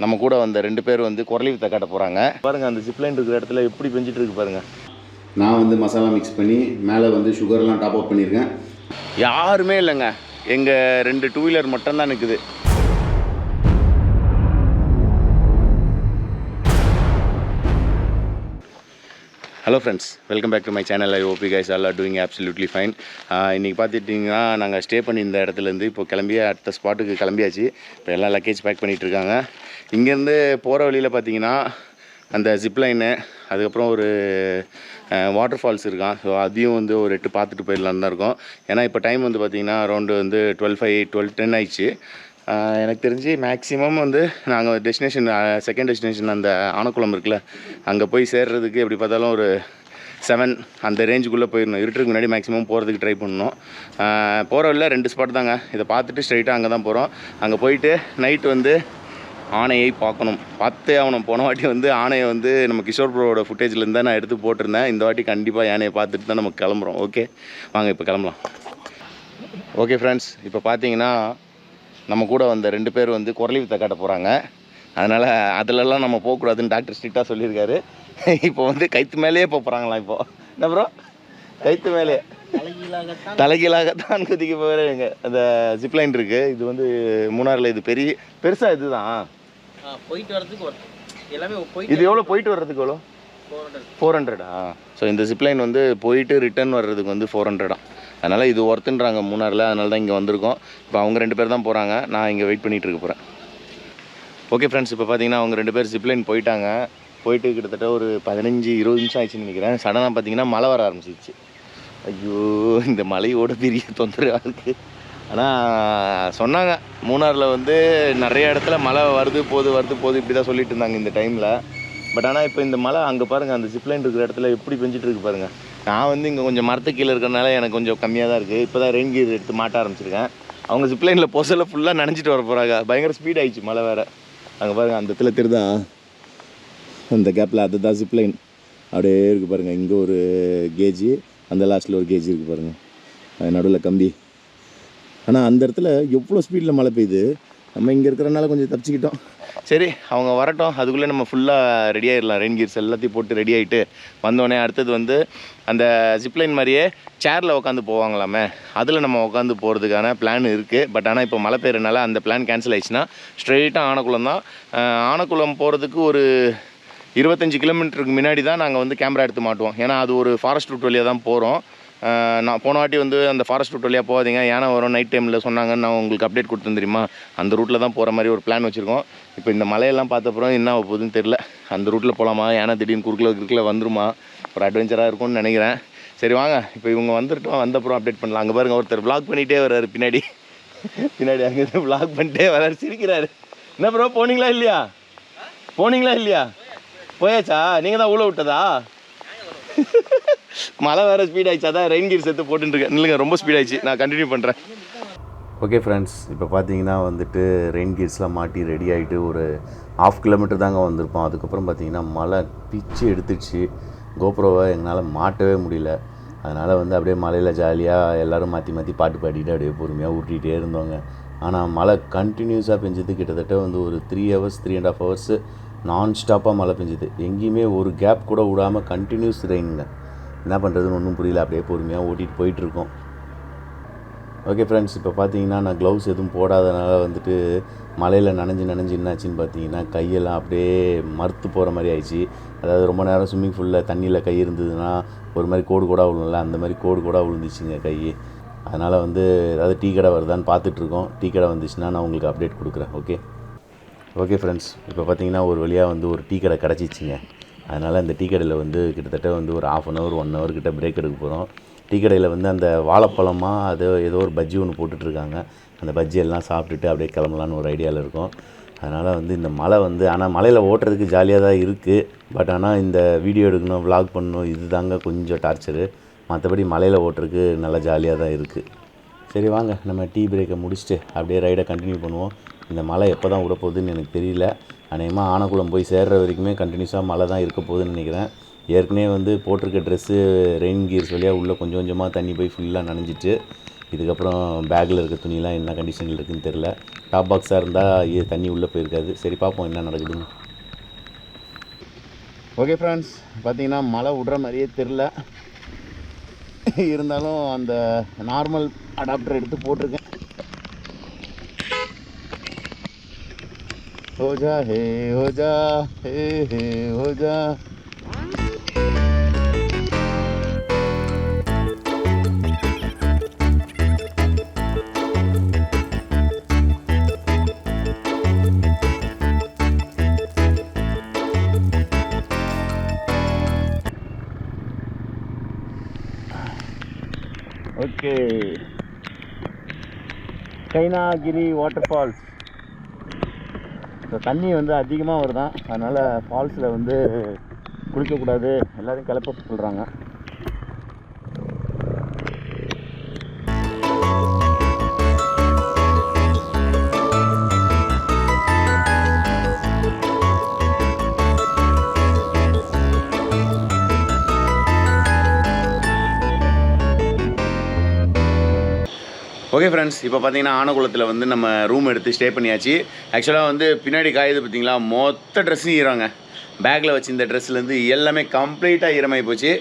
நம்ம கூட வந்த 2 பேர் வந்து குரலி வித்த காட்ட போகிறாங்க. பாருங்கள் அந்த ஜிப்லைன் இருக்கிற இடத்துல எப்படி பெஞ்சிட்டு இருக்கு பாருங்கள். நான் வந்து மசாலா மிக்ஸ் பண்ணி மேலே வந்து சுகர்லாம் டாப் அப் பண்ணியிருக்கேன். யாருமே இல்லைங்க, எங்கள் 2 டூ வீலர் மட்டும்தான் நிற்குது. Hello friends, welcome back to my channel. I hope you guys all are doing absolutely fine. இன்றைக்கி பார்த்துட்டிங்கன்னா நாங்கள் ஸ்டே பண்ணி இந்த இடத்துலேருந்து இப்போ கிளம்பி அடுத்த ஸ்பாட்டுக்கு கிளம்பியாச்சு. இப்போ எல்லாம் லக்கேஜ் பேக் பண்ணிகிட்ருக்காங்க. இங்கேருந்து போகிற வழியில் பார்த்தீங்கன்னா அந்த ஜிப்லைனு, அதுக்கப்புறம் ஒரு வாட்டர் ஃபால்ஸ் இருக்கான். ஸோ அதையும் வந்து ஒரு 8 பார்த்துட்டு போயிடலான்னு தான் இருக்கோம். ஏன்னா இப்போ டைம் வந்து பார்த்திங்கன்னா அரௌண்டு வந்து 12:10 ஆயிடுச்சு. எனக்கு தெரிஞ்சு மேக்ஸிமம் வந்து நாங்கள் டெஸ்டினேஷன் செகண்ட் டெஸ்டினேஷன் அந்த ஆனக்குளம் இருக்குல்ல, அங்கே போய் சேர்றதுக்கு எப்படி பார்த்தாலும் ஒரு 7 அந்த ரேஞ்சுக்குள்ளே போயிடணும். இருட்டுக்கு முன்னாடி மேக்ஸிமம் போகிறதுக்கு ட்ரை பண்ணணும். போகிற வழியில் 2 ஸ்பாட் தாங்க. இதை பார்த்துட்டு ஸ்ட்ரைட்டாக அங்கே தான் போகிறோம். அங்கே போயிட்டு நைட்டு வந்து ஆணையை பார்க்கணும், பார்த்தே ஆகணும். போன வாட்டி வந்து ஆணையை வந்து நம்ம கிஷோர் ப்ரோவோட ஃபுட்டேஜ்லேருந்து தான் நான் எடுத்து போட்டிருந்தேன். இந்த வாட்டி கண்டிப்பாக யானையை பார்த்துட்டு தான் நம்ம கிளம்புறோம். ஓகே வாங்க இப்போ கிளம்பலாம். ஓகே ஃப்ரெண்ட்ஸ், இப்போ பார்த்தீங்கன்னா நம்ம கூட வந்த 2 பேர் வந்து குரலி வித்த காட்ட போகிறாங்க. அதனால் அதிலெல்லாம் நம்ம போகக்கூடாதுன்னு டாக்டர் ஸ்ட்ரிக்டாக சொல்லியிருக்காரு. இப்போ வந்து கைத்து மேலேயே போகிறாங்களாம். இப்போது என்ன ப்ரோ, கைத்து மேலே தலைகீழாகத்தான் குதிக்க போகிறேங்க. அந்த ஜிப்லைன் இருக்குது. இது வந்து மூணாரில் இது பெருசாக இது தான் போயிட்டு வர்றதுக்கு எல்லாமே. இது எவ்வளோ போயிட்டு வர்றதுக்கு எவ்வளோ? 400. ஸோ இந்த ஜிப்லைன் வந்து போயிட்டு ரிட்டர்ன் வர்றதுக்கு வந்து 400. அதனால் இது ஒர்த்துன்றாங்க மூணாரில். அதனால தான் இங்கே வந்திருக்கோம். இப்போ அவங்க 2 பேர் தான் போகிறாங்க, நான் இங்கே வெயிட் பண்ணிகிட்டு இருக்க போகிறேன். ஓகே ஃப்ரெண்ட்ஸ், இப்போ பார்த்தீங்கன்னா அவங்க 2 பேர் ஜிப்லைன் போயிட்டாங்க. போயிட்டு கிட்டத்தட்ட ஒரு 15-20 நிமிஷம் ஆயிடுச்சுன்னு நினைக்கிறேன். சடனாக பார்த்தீங்கன்னா மழை வர ஆரம்பிச்சிச்சு. ஐயோ, இந்த மழையோட பெரிய தொந்தரவாக இருக்குது. ஆனால் சொன்னாங்க மூணாரில் வந்து நிறைய இடத்துல மழை வருது போகுது இப்படி தான் சொல்லிட்டு இருந்தாங்க இந்த டைமில். பட் ஆனால் இப்போ இந்த மழை அங்கே பாருங்கள், அந்த ஜிப்லைன் இருக்கிற இடத்துல எப்படி பெஞ்சிட்டு இருக்கு பாருங்கள். நான் வந்து இங்கே கொஞ்சம் மரத்து கீழே இருக்கிறனால எனக்கு கொஞ்சம் கம்மியாக தான் இருக்குது. இப்போ தான் ரெயின் கீர் எடுத்து மாட்ட ஆரம்பிச்சிருக்கேன். அவங்க ஜிப்லைனில் போசல ஃபுல்லாக நனைஞ்சிட்டு வர போகிறாங்க. பயங்கர ஸ்பீட் ஆகிடுச்சு மழை வேறு. அங்கே பாருங்கள் அந்த இடத்துல தெரியுதா, அந்த கேப்பில் அதுதான் ஜிப்லைன் அப்படியே இருக்குது பாருங்கள். இங்கே ஒரு கேஜி, அந்த லாஸ்ட்டில் ஒரு கேஜி இருக்குது பாருங்கள், நடுவில் கம்பி. ஆனால் அந்த இடத்துல எவ்வளோ ஸ்பீடில் மழை பெய்யுது. நம்ம இங்கே இருக்கிறனால கொஞ்சம் தப்பிச்சிக்கிட்டோம். சரி, அவங்க வரட்டும், அதுக்குள்ளே நம்ம ஃபுல்லாக ரெடி ஆகிடலாம். ரெயின் கீர்ஸ் எல்லாத்தையும் போட்டு ரெடி ஆகிட்டு வந்தோடனே அடுத்தது வந்து அந்த ஜிப்லைன் மாதிரியே சேரில் உட்காந்து போவாங்களாமே, அதில் நம்ம உட்காந்து போகிறதுக்கான பிளான் இருக்குது. பட் ஆனால் இப்போ மழை பெய்யறதுனால அந்த பிளான் கேன்சல் ஆயிடுச்சுன்னா ஸ்ட்ரெயிட்டாக ஆனக்குளம் தான். ஆனக்குளம் போகிறதுக்கு ஒரு 25 கிலோமீட்டருக்கு முன்னாடி தான் நாங்கள் வந்து கேமரா எடுத்து மாட்டுவோம். ஏன்னா அது ஒரு ஃபாரஸ்ட் ரூட் வழியாக தான் போகிறோம். நான் போன வாட்டி வந்து அந்த ஃபாரஸ்ட் ரூட் வழியாக போகாதீங்க, ஏன்னா வரும் நைட் டைமில் சொன்னாங்கன்னு நான் உங்களுக்கு அப்டேட் கொடுத்தேன் தெரியுமா. அந்த ரூட்டில் தான் போகிற மாதிரி ஒரு பிளான் வச்சுருக்கோம். இப்போ இந்த மலையெல்லாம் பார்த்தப்பறம் என்ன ஆக போகுதுன்னு தெரில. அந்த ரூட்டில் போகலாமா, ஏன்னா திடீர்னு குறுக்கில் வந்துருமா, ஒரு அட்வென்ச்சராக இருக்கும்னு நினைக்கிறேன். சரி வாங்க, இப்போ இவங்க வந்துட்டோம், வந்தப்புறம் அப்டேட் பண்ணலாம். அங்கே பாருங்கள் ஒருத்தர் விளாக் பண்ணிகிட்டே வர்றாரு பின்னாடி அங்கேருந்து விளாக் பண்ணிட்டே வர்றாரு, சிரிக்கிறாரு. என்ன ப்ரோ, போனீங்களா இல்லையா? போயாச்சா? நீங்கள் தான் ஊழ விட்டதா? மழை வேறு ஸ்பீட் ஆகிடுச்சு, அதான் ரெயின் கீர் சேர்த்து போட்டுருக்கேன். இல்லைங்க, ரொம்ப ஸ்பீட் ஆகிடுச்சு, நான் கண்டினியூ பண்ணுறேன். ஓகே ஃப்ரெண்ட்ஸ், இப்போ பார்த்தீங்கன்னா வந்துட்டு ரெயின் கீர்ஸ்லாம் மாட்டி ரெடி ஆகிட்டு ஒரு 1/2 கிலோமீட்டர் தாங்க வந்திருப்போம். அதுக்கப்புறம் பார்த்தீங்கன்னா மழை பிச்சு எடுத்துடுச்சு. கோப்ரோவை எங்களால் மாட்டவே முடியல. அதனால் வந்து அப்படியே மலையில் ஜாலியாக எல்லோரும் மாற்றி பாட்டு பாடிட்டு அப்படியே பொறுமையாக ஊட்டிகிட்டே இருந்தோங்க. ஆனால் மழை கண்டினியூஸாக பெஞ்சது. கிட்டத்தட்ட வந்து ஒரு 3 ஹவர்ஸ் 3.5 ஹவர்ஸு நான் ஸ்டாப்பாக மழை பெஞ்சுது. எங்கேயுமே ஒரு கேப் கூட விடாமல் கண்டினியூஸ் ரெயினுங்க. என்ன பண்ணுறதுன்னு ஒன்றும் புரியல. அப்படியே பொறுமையாக ஓட்டிகிட்டு போயிட்டுருக்கோம். ஓகே ஃப்ரெண்ட்ஸ், இப்போ பார்த்தீங்கன்னா நான் க்ளவுஸ் எதுவும் போடாதனால வந்துட்டு மலையில் நனைஞ்சு என்னாச்சுன்னு பார்த்தீங்கன்னா கையெல்லாம் அப்படியே மறுத்து போகிற மாதிரி ஆயிடுச்சு. அதாவது ரொம்ப நேரம் ஸ்விம்மிங் ஃபூலில் தண்ணியில் கை இருந்ததுன்னா ஒரு மாதிரி கோடு விழுல, அந்த மாதிரி கோடு விழுந்துச்சுங்க கை. அதனால் வந்து ஏதாவது டீ கடை வருதான்னு பார்த்துட்ருக்கோம். டீ கடை வந்துச்சுன்னா நான் உங்களுக்கு அப்டேட் கொடுக்குறேன். ஓகே ஃப்ரெண்ட்ஸ், இப்போ பார்த்தீங்கன்னா ஒரு வழியாக வந்து ஒரு டீ கடை கிடச்சிச்சிங்க. அதனால் அந்த டீ கடையில் வந்து கிட்டத்தட்ட வந்து ஒரு 1/2 hour 1 hour கிட்ட பிரேக் எடுக்க போகிறோம். டீ கடையில் வந்து அந்த வாழைப்பழமாக அது ஏதோ ஒரு பஜ்ஜி ஒன்று போட்டுட்ருக்காங்க. அந்த பஜ்ஜி எல்லாம் சாப்பிட்டுட்டு அப்படியே கிளம்பலான்னு ஒரு ஐடியாவில் இருக்கும். அதனால் வந்து இந்த மழை வந்து, ஆனால் மலையில் ஓட்டுறதுக்கு ஜாலியாக தான் இருக்குது. பட் ஆனால் இந்த வீடியோ எடுக்கணும், விளாக் பண்ணணும், இது தாங்க கொஞ்சம் டார்ச்சரு. மற்றபடி மலையில் ஓட்டுறதுக்கு நல்லா ஜாலியாக தான் இருக்குது. சரி வாங்க, நம்ம டீ பிரேக்கை முடிச்சுட்டு அப்படியே ரைடை கண்டினியூ பண்ணுவோம். இந்த மழை எப்போ தான் விட போகுதுன்னு எனக்கு தெரியல. அநேகமாக ஆனக்குளம் போய் சேர்கிற வரைக்குமே கண்டினியூஸாக மழை தான் இருக்க போகுதுன்னு நினைக்கிறேன். ஏற்கனவே வந்து போட்டிருக்க ட்ரெஸ்ஸு ரெயின் கீர்ஸ் வழியாக உள்ளே கொஞ்சம் கொஞ்சமாக தண்ணி போய் ஃபுல்லாக நனைஞ்சிட்டு. இதுக்கப்புறம் பேக்கில் இருக்க துணியெலாம் என்ன கண்டிஷனில் இருக்குதுன்னு தெரில. டாப் பாக்ஸாக இருந்தால் தண்ணி உள்ளே போயிருக்காது. சரி பார்ப்போம் என்ன நடக்குதுன்னு. ஓகே ஃப்ரெண்ட்ஸ், பார்த்தீங்கன்னா மழை விடுற மாதிரியே தெரில. இருந்தாலும் அந்த நார்மல் அடாப்டர் எடுத்து போட்டிருக்கேன். ஹோஜா ஹே ஹோஜா ஹே ஹே ஹோஜா. Okay, Kainagiri water falls. So தண்ணி வந்து அதிகமாக வருதான், அதனால் ஃபால்ஸில் வந்து குளிக்கக்கூடாது, எல்லோரும் கிளப்ப சொல்கிறாங்க. ஓகே ஃப்ரெண்ட்ஸ், இப்போ பார்த்தீங்கன்னா ஆனகுளத்தில் வந்து நம்ம ரூம் எடுத்து ஸ்டே பண்ணியாச்சு. ஆக்சுவலாக வந்து பின்னாடி காயுது பார்த்தீங்களா, மொத்த ட்ரெஸ்ஸும் ஈரங்க. பேக்கில் வச்சு இந்த ட்ரெஸ்லேருந்து எல்லாமே கம்ப்ளீட்டாக ஈரமாகி போச்சு.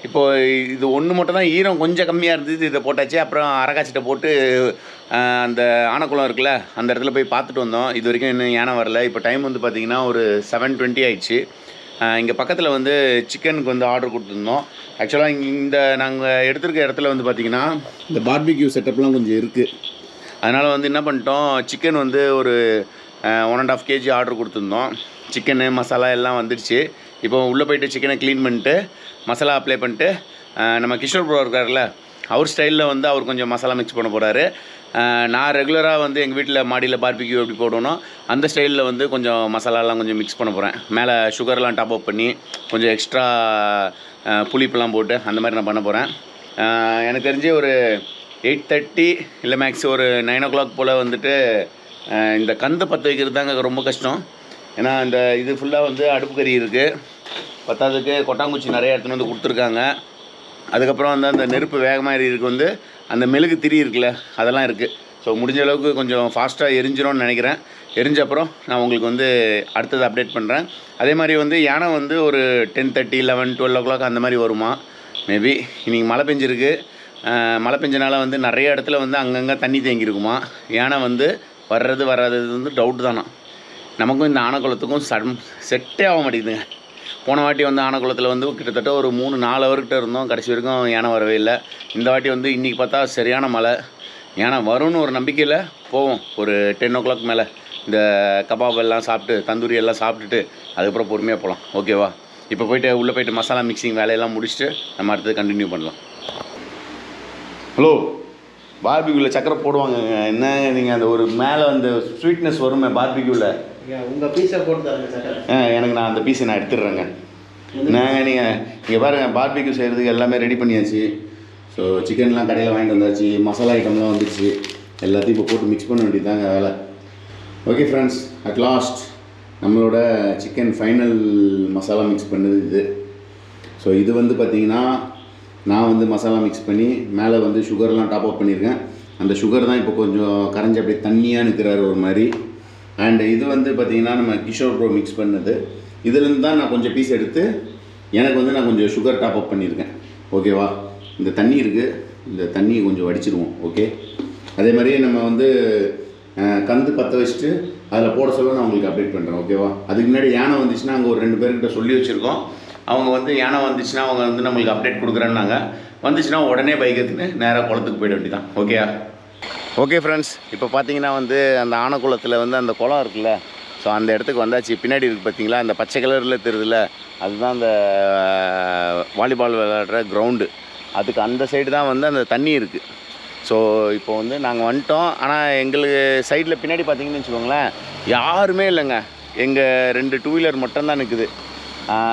இப்போது இது ஒன்று மட்டும் தான் ஈரம் கொஞ்சம் கம்மியாக இருந்தது, இதை போட்டாச்சு. அப்புறம் அரக்காச்சிட்ட போட்டு அந்த ஆனகுளம் இருக்குல்ல, அந்த இடத்துல போய் பார்த்துட்டு வந்தோம். இது வரைக்கும் இன்னும் யானை வரல. இப்போ டைம் வந்து பார்த்திங்கன்னா ஒரு 7:20 ஆயிடுச்சு. இங்கே பக்கத்தில் வந்து சிக்கனுக்கு வந்து ஆர்டர் கொடுத்துருந்தோம். ஆக்சுவலாக இந்த நாங்கள் எடுத்துருக்க இடத்துல வந்து பார்த்திங்கன்னா இந்த பார்பிக்யூ செட்டப்லாம் கொஞ்சம் இருக்குது. அதனால் வந்து என்ன பண்ணிட்டோம், சிக்கன் வந்து ஒரு 1.5 kg ஆர்டர் கொடுத்துருந்தோம். சிக்கனு மசாலா எல்லாம் வந்துடுச்சு. இப்போ உள்ளே போய்ட்டு சிக்கனை க்ளீன் பண்ணிட்டு மசாலா அப்ளை பண்ணிட்டு நம்ம கிஷோர் ப்ரோ இருக்கார்ல, அவர் ஸ்டைலில் வந்து அவர் கொஞ்சம் மசாலா மிக்ஸ் பண்ண போகிறாரு. நான் ரெகுலராக வந்து எங்கள் வீட்டில் மாடியில் பார்பிக்யூ எப்படி போடணும் அந்த ஸ்டைலில் வந்து கொஞ்சம் மசாலாலாம் கொஞ்சம் மிக்ஸ் பண்ண போகிறேன். மேலே சுகர்லாம் டாப் அப் பண்ணி கொஞ்சம் எக்ஸ்ட்ரா புளிப்பெல்லாம் போட்டு அந்த மாதிரி நான் பண்ண போகிறேன். எனக்கு தெரிஞ்சு ஒரு 8:30 இல்லை மேக்ஸ் ஒரு 9 o'clock போல் வந்துட்டு இந்த கந்தை பற்ற வைக்கிறது தாங்க ரொம்ப கஷ்டம். ஏன்னா இந்த இது ஃபுல்லாக வந்து அடுப்பு கறி இருக்குது, பத்தாவதுக்கு கொட்டாங்குச்சி நிறைய இடத்துல வந்து கொடுத்துருக்காங்க. அதுக்கப்புறம் வந்து அந்த நெருப்பு வேகமாக எரியிறதுக்கு வந்து அந்த மெழுகு திரி இருக்குல்ல, அதெல்லாம் இருக்குது. ஸோ முடிஞ்ச அளவுக்கு கொஞ்சம் ஃபாஸ்ட்டாக எரிஞ்சிடும்னு நினைக்கிறேன். எரிஞ்ச அப்புறம் நான் உங்களுக்கு வந்து அடுத்தது அப்டேட் பண்ணுறேன். அதே மாதிரி வந்து யானை வந்து ஒரு 10:30, 11, 12 o'clock அந்த மாதிரி வருமா மேபி. இன்றைக்கி மழை பெஞ்சிருக்கு. மழை பெஞ்சனால வந்து நிறைய இடத்துல வந்து அங்கங்கே தண்ணி தேங்கியிருக்குமா. யானை வந்து வராதது வந்து டவுட்டு தானா. நமக்கும் இந்த ஆனகுளத்துக்கும் செட்டே ஆக மாட்டேங்குதுங்க. போன வாட்டி வந்து ஆனகுளத்தில் வந்து கிட்டத்தட்ட ஒரு 3-4 ஹவர்கிட்ட இருந்தோம், கடைசி வரைக்கும் யானை வரவே இல்லை. இந்த வாட்டி வந்து இன்றைக்கி பார்த்தா சரியான மழை. யானை வரும்னு ஒரு நம்பிக்கையில் போவோம். ஒரு 10 o'clock மேலே இந்த கபாப் எல்லாம் சாப்பிட்டு, தந்தூரி எல்லாம் சாப்பிட்டுட்டு அதுக்கப்புறம் பொறுமையாக போகலாம். ஓகேவா? இப்போ போய்ட்டு உள்ளே போய்ட்டு மசாலா மிக்சிங் வேலையெல்லாம் முடிச்சுட்டு நம்ம அடுத்தது கண்டினியூ பண்ணலாம். ஹலோ, பார்பிக்யூவில் சக்கரை போடுவாங்க. என்னங்க நீங்கள் அந்த ஒரு மேலே அந்த ஸ்வீட்னஸ் வருமே பார்பிக்யூவில், உங்கள் பீஸை போட்டு தரங்க சக்கரை. எனக்கு நான் அந்த பீஸை நான் எடுத்துடுறேங்க. நீங்கள் இங்கே பாருங்கள், பார்பிக்யூ செய்கிறதுக்கு எல்லாமே ரெடி பண்ணியாச்சு. ஸோ சிக்கன்லாம் கடையில் வாங்கிட்டு வந்தாச்சு, மசாலா ஐட்டம்லாம் வந்துச்சு. எல்லாத்தையும் இப்போ போட்டு மிக்ஸ் பண்ண வேண்டியதாங்க வேலை. ஓகே ஃப்ரெண்ட்ஸ், அட் லாஸ்ட் நம்மளோட சிக்கன் ஃபைனல் மசாலா மிக்ஸ் பண்ணுது இது. ஸோ இது வந்து பார்த்திங்கன்னா நான் வந்து மசாலா மிக்ஸ் பண்ணி மேலே வந்து சுகர்லாம் டாப் அப் பண்ணியிருக்கேன். அந்த சுகர் தான் இப்போ கொஞ்சம் கரைஞ்சி அப்படியே தண்ணியாக நிற்கிறாரு ஒரு மாதிரி. அண்ட் இது வந்து பார்த்திங்கன்னா நம்ம கிஷோர் ப்ரோ மிக்ஸ் பண்ணது. இதுலேருந்து தான் நான் கொஞ்சம் பீஸ் எடுத்து எனக்கு வந்து நான் கொஞ்சம் சுகர் டாப் அப் பண்ணியிருக்கேன். ஓகேவா? இந்த தண்ணி இருக்குது, இந்த தண்ணியை கொஞ்சம் வடிச்சிடுவோம். ஓகே, அதே மாதிரியே நம்ம வந்து கந்து பற்ற வச்சுட்டு அதில் போட சொல்ல நான் உங்களுக்கு அப்டேட் பண்ணுறேன். ஓகேவா? அதுக்கு முன்னாடி யானை வந்துச்சுன்னா அங்கே ஒரு 2 பேர்கிட்ட சொல்லி வச்சுருக்கோம். அவங்க வந்து யானை வந்துச்சுன்னா அவங்க வந்து நம்மளுக்கு அப்டேட் கொடுக்குறேன்னாங்க. வந்துச்சுன்னா உடனே பைக் எடுத்துன்னு நேராக குளத்துக்கு போய்ட வேண்டியதான். ஓகேயா? ஓகே ஃப்ரெண்ட்ஸ், இப்போ பார்த்தீங்கன்னா வந்து அந்த ஆனகுளத்தில் வந்து அந்த குளம் இருக்குல்ல, ஸோ அந்த இடத்துக்கு வந்தாச்சு. பின்னாடி இருக்குது பார்த்தீங்களா, அந்த பச்சை கலரில் தெரியுதுல்ல, அதுதான் அந்த வாலிபால் விளையாடுற கிரவுண்டு. அதுக்கு அந்த சைடு தான் வந்து அந்த தண்ணி இருக்குது. ஸோ இப்போ வந்து நாங்கள் வந்துட்டோம். ஆனால் எங்களுக்கு சைடில் பின்னாடி பார்த்தீங்கன்னு வச்சுக்கோங்களேன், யாருமே இல்லைங்க. எங்கள் 2 2 வீலர் மட்டும்தான் நிற்குது.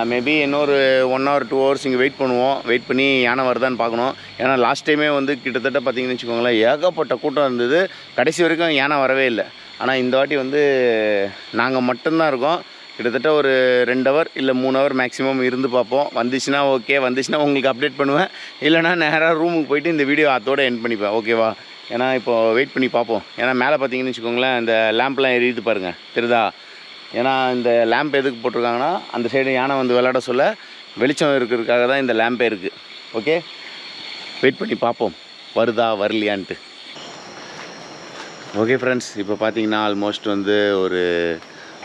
மேபி இன்னொரு 1 hour 2 hours இங்கே வெயிட் பண்ணுவோம். வெயிட் பண்ணி யானை வருதான்னு பார்க்கணும். ஏன்னா லாஸ்ட் டைமே வந்து கிட்டத்தட்ட பார்த்திங்கன்னு வச்சுக்கோங்களேன், ஏகப்பட்ட கூட்டம் இருந்தது. கடைசி வரைக்கும் யானை வரவே இல்லை. ஆனால் இந்த வாட்டி வந்து நாங்கள் மட்டும்தான் இருக்கோம். கிட்டத்தட்ட ஒரு 2 hour இல்லை 3 hour மேக்ஸிமம் இருந்து பார்ப்போம். வந்துச்சுன்னா ஓகே, வந்துச்சுன்னா உங்களுக்கு அப்டேட் பண்ணுவேன். இல்லைனா நேராக ரூமுக்கு போய்ட்டு இந்த வீடியோ அதோட எண்ட் பண்ணிப்பேன். ஓகேவா? ஏன்னா இப்போது வெயிட் பண்ணி பார்ப்போம். ஏன்னா மேலே பார்த்தீங்கன்னு வச்சுக்கோங்களேன், இந்த லேம்ப்லாம் எரியுது பாருங்கள், தெரியுதா? ஏன்னா இந்த லேம்ப் எதுக்கு போட்டிருக்காங்கன்னா, அந்த சைடு யானை வந்து விளையாட சொல்ல வெளிச்சம் இருக்கிறதுக்காக தான் இந்த லேம்பே இருக்குது. ஓகே, வெயிட் பண்ணி பார்ப்போம் வருதா வரலையான்ட்டு. ஓகே ஃப்ரெண்ட்ஸ், இப்போ பார்த்தீங்கன்னா ஆல்மோஸ்ட் வந்து ஒரு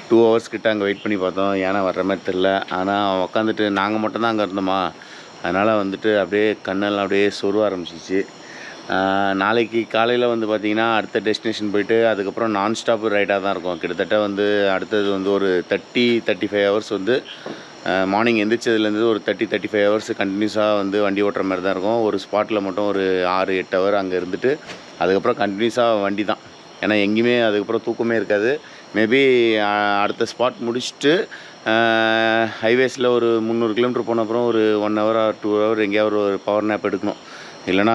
2 hours கிட்ட அங்கே வெயிட் பண்ணி பார்த்தோம். யானை வர்ற மாதிரி தெரில. ஆனால் உட்காந்துட்டு நாங்கள் மட்டும்தான் அங்கே இருந்தோமா, அதனால் வந்துட்டு அப்படியே கண்ணெல்லாம் அப்படியே சொருவ ஆரம்பிச்சிச்சு. நாளைக்கு காலையில் வந்து பார்த்திங்கன்னா அடுத்த டெஸ்டினேஷன் போயிட்டு அதுக்கப்புறம் நான் ஸ்டாப் ரைடாக தான் இருக்கும். கிட்டத்தட்ட வந்து அடுத்தது வந்து ஒரு 30-35 hours வந்து மார்னிங் எந்திரிச்சதுலேருந்து ஒரு 30-35 hours கண்டினியூஸாக வந்து வண்டி ஓட்டுற மாதிரி தான் இருக்கும். ஒரு ஸ்பாட்டில் மட்டும் ஒரு 6-8 hour அங்கே இருந்துட்டு அதுக்கப்புறம் கண்டினியூஸாக வண்டி தான். ஏன்னா எங்கேயுமே அதுக்கப்புறம் தூக்கமே இருக்காது. மேபி அடுத்த ஸ்பாட் முடிச்சுட்டு ஹைவேஸில் ஒரு 300 kilometer போன அப்புறம் ஒரு 1 hour or 2 hour எங்கேயாவது ஒரு பவர் நேப் எடுக்கணும். இல்லைனா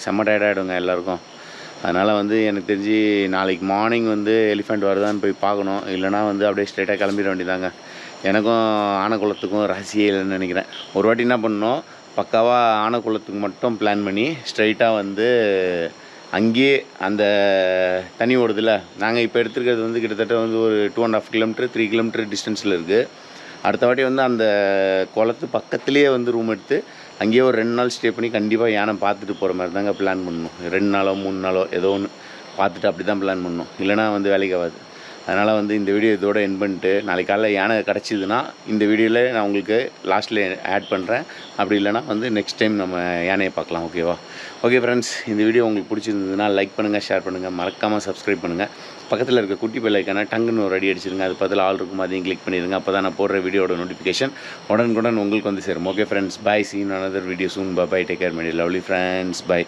செம்ம டயர்டாகிடுங்க எல்லாேருக்கும். அதனால் வந்து எனக்கு தெரிஞ்சு நாளைக்கு மார்னிங் வந்து எலிஃபெண்ட் வருதான்னு போய் பார்க்கணும். இல்லைனா வந்து அப்படியே ஸ்ட்ரெயிட்டாக கிளம்பிட வேண்டியதாங்க. எனக்கும் ஆனைக்குளத்துக்கும் ரகசியம் இல்லைன்னு நினைக்கிறேன். ஒரு வாட்டி என்ன பண்ணோம், பக்காவாக ஆனைக்குளத்துக்கு மட்டும் பிளான் பண்ணி ஸ்ட்ரைட்டாக வந்து அங்கேயே அந்த தண்ணி ஓடுதில்ல, நாங்கள் இப்போ எடுத்துருக்கிறது வந்து கிட்டத்தட்ட வந்து ஒரு 2.5 kilometer 3 kilometer டிஸ்டன்ஸில் இருக்குது. அடுத்த வாட்டி வந்து அந்த குளத்து பக்கத்துலேயே வந்து ரூம் எடுத்து அங்கேயே ஒரு 2 நாள் ஸ்டே பண்ணி கண்டிப்பாக யானை பார்த்துட்டு போகிற மாதிரி தாங்க பிளான் பண்ணணும். 2 நாளோ 3 நாளோ ஏதோ ஒன்று பார்த்துட்டு அப்படி தான் பிளான் பண்ணணும். இல்லைனா வந்து வேலைக்கு ஆகாது. அதனால் வந்து இந்த வீடியோ இதோட என் பண்ணிட்டு நாளைக்கு காலைல யானை கிடச்சிதுன்னா இந்த வீடியோவில் நான் உங்களுக்கு லாஸ்ட்டில் ஆட் பண்ணுறேன். அப்படி இல்லைனா வந்து நெக்ஸ்ட் டைம் நம்ம யானையை பார்க்கலாம். ஓகேவா? ஓகே ஃப்ரெண்ட்ஸ், இந்த வீடியோ உங்களுக்கு பிடிச்சிருந்ததுன்னா லைக் பண்ணுங்கள், ஷேர் பண்ணுங்கள், மறக்காமல் சப்ஸ்கிரைப் பண்ணுங்கள். பக்கத்தில் இருக்க குட்டி பெல் ஐக்கான டங்குன்னு ஒரு அடி அடிச்சிருங்க. அது பதில் ஆல் இருக்கும், அதையும் கிளிக் பண்ணிடுங்க. அப்போ தான் நான் போடுற வீடியோட நோட்டிஃபிகேஷன் உடனுக்குடன் உங்களுக்கு வந்து சேரும். Okay friends, bye. See you in another video soon. Bye bye. Take care, my lovely friends. Bye.